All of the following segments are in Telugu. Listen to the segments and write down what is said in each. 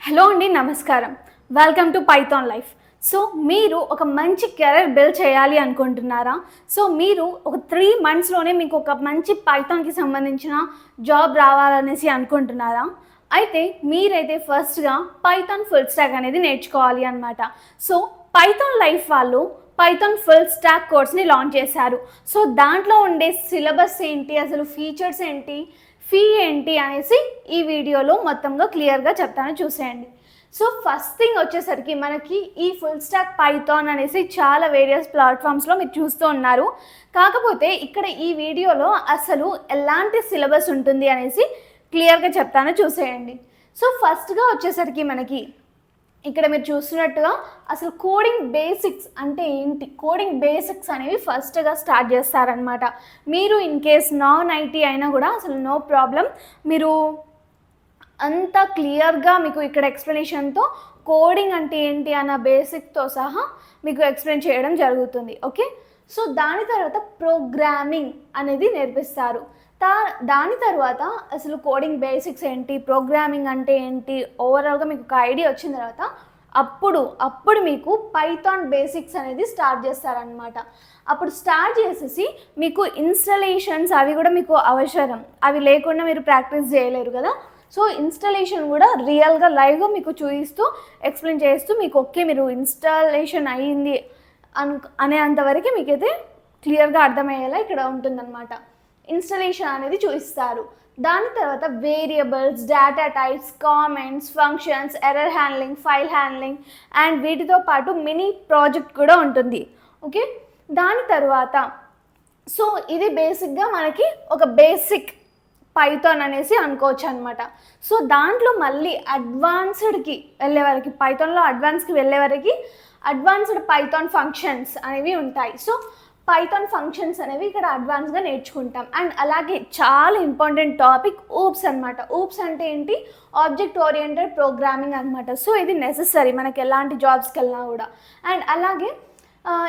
హలో అండి, నమస్కారం. Welcome to Python life. So మీరు ఒక మంచి కెరీర్ బిల్డ్ చేయాలి అనుకుంటున్నారా? సో మీరు ఒక 3 మంత్స్లోనే మీకు ఒక మంచి పైథాన్కి సంబంధించిన జాబ్ రావాలనేసి అనుకుంటున్నారా? అయితే మీరైతే ఫస్ట్గా పైథాన్ ఫుల్ స్టాక్ అనేది నేర్చుకోవాలి అనమాట. సో పైథాన్ లైఫ్ వాళ్ళు పైథాన్ ఫుల్ స్టాక్ కోర్స్ని లాంచ్ చేశారు. సో దాంట్లో ఉండే సిలబస్ ఏంటి, అసలు ఫీచర్స్ ఏంటి, ఫీ ఏంటి అనేసి ఈ వీడియోలో మొత్తంగా క్లియర్గా చెప్తాను, చూసేయండి. సో ఫస్ట్ థింగ్ వచ్చేసరికి మనకి ఈ ఫుల్ స్టాక్ పైథాన్ అనేసి చాలా వేరియస్ ప్లాట్ఫామ్స్లో మీరు చూస్తూ ఉన్నారు. కాకపోతే ఇక్కడ ఈ వీడియోలో అసలు ఎలాంటి సిలబస్ ఉంటుంది అనేసి క్లియర్గా చెప్తాను, చూసేయండి. సో ఫస్ట్గా వచ్చేసరికి మనకి ఇక్కడ మీరు చూస్తున్నట్టుగా అసలు కోడింగ్ బేసిక్స్ అంటే ఏంటి, కోడింగ్ బేసిక్స్ అనేవి ఫస్ట్గా స్టార్ట్ చేస్తారనమాట. మీరు ఇన్ కేస్ నాన్ ఐటీ అయినా కూడా అసలు నో ప్రాబ్లం, మీరు అంత క్లియర్గా మీకు ఇక్కడ ఎక్స్ప్లెనేషన్తో కోడింగ్ అంటే ఏంటి అన్న బేసిక్తో సహా మీకు ఎక్స్ప్లెయిన్ చేయడం జరుగుతుంది. ఓకే, సో దాని తర్వాత ప్రోగ్రామింగ్ అనేది నేర్పిస్తారు. దాని తర్వాత అసలు కోడింగ్ బేసిక్స్ ఏంటి, ప్రోగ్రామింగ్ అంటే ఏంటి, ఓవరాల్గా మీకు ఒక ఐడియా వచ్చిన తర్వాత అప్పుడు మీకు పైథాన్ బేసిక్స్ అనేది స్టార్ట్ చేస్తారనమాట. అప్పుడు స్టార్ట్ చేసేసి మీకు ఇన్స్టలేషన్స్ అవి కూడా మీకు అవసరం, అవి లేకుండా మీరు ప్రాక్టీస్ చేయలేరు కదా. సో ఇన్స్టాలేషన్ కూడా రియల్గా లైవ్గా మీకు చూపిస్తూ ఎక్స్ప్లెయిన్ చేస్తూ మీకు ఓకే మీరు ఇన్స్టాలేషన్ అయ్యింది అనేంతవరకు మీకైతే క్లియర్గా అర్థమయ్యేలా ఇక్కడ ఉంటుందన్నమాట. ఇన్స్టాలేషన్ అనేది చూపిస్తారు. దాని తర్వాత variables, data types, comments, functions, error handling, file handling and వీటితో పాటు మినీ ప్రాజెక్ట్ కూడా ఉంటుంది. ఓకే, దాని తర్వాత సో ఇది బేసిక్గా మనకి ఒక బేసిక్ పైథాన్ అనేసి అనుకోవచ్చు అనమాట. సో దాంట్లో మళ్ళీ అడ్వాన్స్డ్కి వెళ్ళే వరకు, పైథాన్లో అడ్వాన్స్కి వెళ్ళే వరకు అడ్వాన్స్డ్ పైథాన్ ఫంక్షన్స్ అనేవి ఉంటాయి. సో పైథాన్ ఫంక్షన్స్ అనేవి ఇక్కడ అడ్వాన్స్గా నేర్చుకుంటాం. అండ్ అలాగే చాలా ఇంపార్టెంట్ టాపిక్ ఊప్స్ అనమాట. ఊప్స్ అంటే ఏంటి, ఆబ్జెక్ట్ ఓరియంటెడ్ ప్రోగ్రామింగ్ అనమాట. సో ఇది నెసెసరీ మనకి ఎలాంటి జాబ్స్కి వెళ్ళినా కూడా. అండ్ అలాగే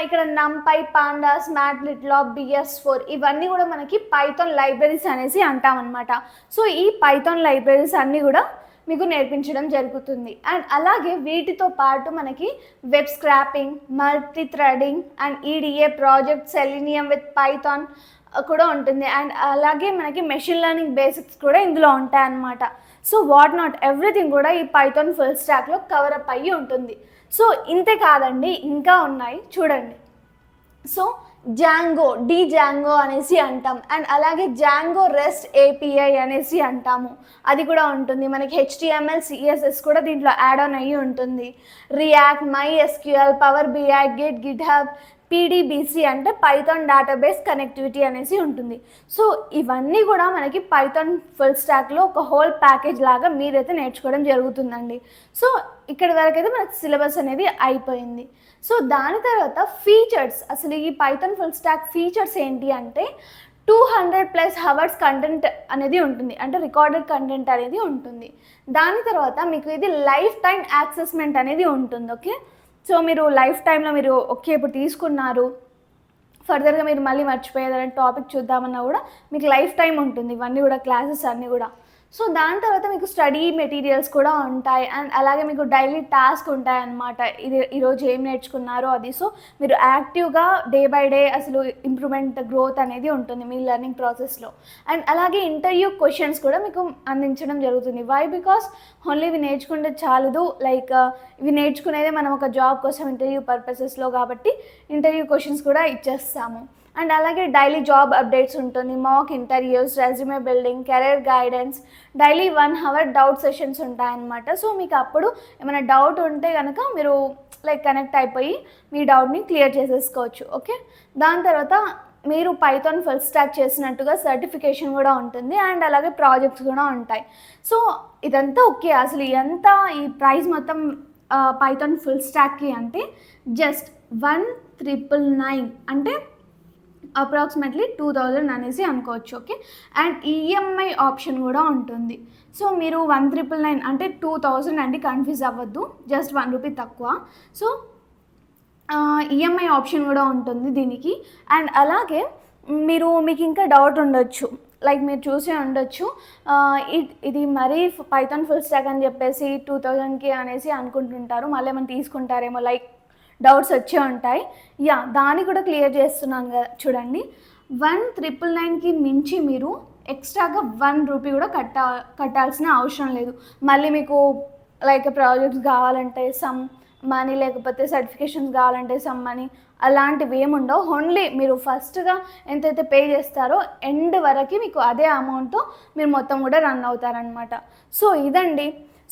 ఇక్కడ నంపై, పాండాస్, మ్యాట్ప్లాట్లిబ్, BS4 ఇవన్నీ కూడా మనకి పైథాన్ లైబ్రరీస్ అనేసి అంటాం అనమాట. సో ఈ పైథాన్ లైబ్రరీస్ అన్నీ కూడా మీకు నేర్పించడం జరుగుతుంది. అండ్ అలాగే వీటితో పాటు మనకి web scrapping, multi threading and EDA project, selenium with Python కూడా ఉంటుంది. అండ్ అలాగే మనకి మెషిన్ లెర్నింగ్ బేసిక్స్ కూడా ఇందులో ఉంటాయన్నమాట. సో వాట్ నాట్ ఎవ్రీథింగ్ కూడా ఈ పైథాన్ ఫుల్ స్టాక్లో కవర్ అప్ అయ్యి ఉంటుంది. సో ఇంతే కాదండి, ఇంకా ఉన్నాయి చూడండి. సో జాంగో అనేసి అంటాం. అండ్ అలాగే జాంగో రెస్ట్ API అనేసి అంటాము, అది కూడా ఉంటుంది. మనకి HTML, CSS కూడా దీంట్లో యాడ్ ఆన్ అయ్యి ఉంటుంది. React, MySQL, power BI, GitHub, PDBC అంటే పైథాన్ డేటాబేస్ కనెక్టివిటీ అనేసి ఉంటుంది. సో ఇవన్నీ కూడా మనకి పైథాన్ ఫుల్ స్టాక్లో ఒక హోల్ ప్యాకేజ్ లాగా మీరైతే నేర్చుకోవడం జరుగుతుందండి. సో ఇక్కడి వరకు అయితే మనకి సిలబస్ అనేది అయిపోయింది. సో దాని తర్వాత ఫీచర్స్, అసలు ఈ పైథాన్ ఫుల్ స్టాక్ ఫీచర్స్ ఏంటి అంటే 200+ అవర్స్ కంటెంట్ అనేది ఉంటుంది, అంటే రికార్డెడ్ కంటెంట్ అనేది ఉంటుంది. దాని తర్వాత మీకు ఇది లైఫ్ టైం యాక్సెస్మెంట్ అనేది ఉంటుంది. ఓకే, సో మీరు లైఫ్ టైంలో మీరు ఓకే ఇప్పుడు తీసుకున్నారు, ఫర్దర్గా మీరు మళ్ళీ మర్చిపోయేదాన్ని టాపిక్ చూద్దామన్నా కూడా మీకు లైఫ్ టైం ఉంటుంది, ఇవన్నీ కూడా క్లాసెస్ అన్నీ కూడా. సో దాని తర్వాత మీకు స్టడీ మెటీరియల్స్ కూడా ఉంటాయి. అండ్ అలాగే మీకు డైలీ టాస్క్ ఉంటాయి అన్నమాట, ఇది ఈరోజు ఏం నేర్చుకున్నారో అది. సో మీరు యాక్టివ్గా డే బై డే అసలు ఇంప్రూవ్మెంట్, గ్రోత్ అనేది ఉంటుంది మీ లెర్నింగ్ ప్రాసెస్లో. అండ్ అలాగే ఇంటర్వ్యూ క్వశ్చన్స్ కూడా మీకు అందించడం జరుగుతుంది. వై, బికాస్ ఓన్లీ ఇవి నేర్చుకుంటే చాలదు, లైక్ ఇవి నేర్చుకునేదే మనం ఒక జాబ్ కోసం ఇంటర్వ్యూ పర్పసెస్లో, కాబట్టి ఇంటర్వ్యూ క్వశ్చన్స్ కూడా ఇచ్చేస్తాము. అండ్ అలాగే డైలీ జాబ్ అప్డేట్స్ ఉంటుంది, mock interviews, resume building, career guidance, daily 1 hour doubt sessions ఉంటాయన్నమాట. సో మీకు అప్పుడు ఏమైనా డౌట్ ఉంటే కనుక మీరు లైక్ కనెక్ట్ అయిపోయి మీ డౌట్ని క్లియర్ చేసేసుకోవచ్చు. ఓకే, దాని తర్వాత మీరు పైథాన్ ఫుల్ స్టాక్ చేసినట్టుగా సర్టిఫికేషన్ కూడా ఉంటుంది. అండ్ అలాగే ప్రాజెక్ట్స్ కూడా ఉంటాయి. సో ఇదంతా ఓకే. అసలు ఎంత ఈ ప్రైస్ మొత్తం పైథాన్ ఫుల్ స్టాక్కి అంటే జస్ట్ 1999, అంటే అప్రాక్సిమేట్లీ 2000 అనేసి అనుకోవచ్చు. ఓకే, అండ్ EMI ఆప్షన్ కూడా ఉంటుంది. సో మీరు 1999 అంటే 2000 అండి, కన్ఫ్యూజ్ అవ్వద్దు, జస్ట్ 1 రూపీ తక్కువ. సో EMI ఆప్షన్ కూడా ఉంటుంది దీనికి. అండ్ అలాగే మీకు ఇంకా డౌట్ ఉండొచ్చు, లైక్ మీరు చూసే ఉండొచ్చు. ఇది మరీ పైథాన్ ఫుల్ స్టాక్ అని చెప్పేసి 2000కి అనేసి అనుకుంటుంటారు. మళ్ళీ ఏమైనా తీసుకుంటారేమో లైక్ డౌట్స్ వచ్చే ఉంటాయి. దాన్ని కూడా క్లియర్ చేస్తున్నాను కదా చూడండి. 1,999కి మించి మీరు ఎక్స్ట్రాగా 1 రూపీ కూడా కట్టాల్సిన అవసరం లేదు. మళ్ళీ మీకు లైక్ ప్రాజెక్ట్స్ కావాలంటే సమ్ మనీ, లేకపోతే సర్టిఫికేషన్స్ కావాలంటే సమ్ మనీ, అలాంటివి ఏముండవు. ఓన్లీ మీరు ఫస్ట్గా ఎంతైతే పే చేస్తారో ఎండ్ వరకు మీకు అదే అమౌంట్తో మీరు మొత్తం కూడా రన్ అవుతారనమాట. సో ఇదండి.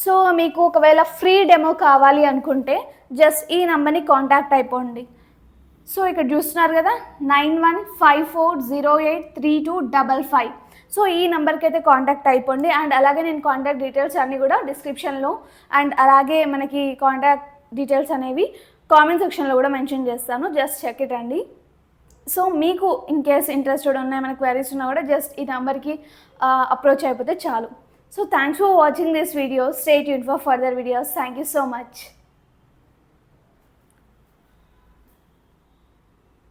సో మీకు ఒకవేళ ఫ్రీ డెమో కావాలి అనుకుంటే జస్ట్ ఈ నెంబర్ని కాంటాక్ట్ అయిపోండి. సో ఇక్కడ చూస్తున్నారు కదా 9154083255. సో ఈ నెంబర్కి అయితే కాంటాక్ట్ అయిపోండి. అండ్ అలాగే నేను కాంటాక్ట్ డీటెయిల్స్ అన్నీ కూడా డిస్క్రిప్షన్లో అండ్ అలాగే మనకి కాంటాక్ట్ డీటెయిల్స్ అనేవి కామెంట్ సెక్షన్లో కూడా మెన్షన్ చేస్తాను. జస్ట్ చెక్ ఇట్ అండి. సో మీకు ఇన్ కేస్ ఇంట్రెస్టెడ్ ఉన్నాయి, మన క్వైరీస్ ఉన్నా కూడా జస్ట్ ఈ నెంబర్కి అప్రోచ్ అయిపోతే చాలు. So thanks for watching this video. Stay tuned for further videos. Thank you so much.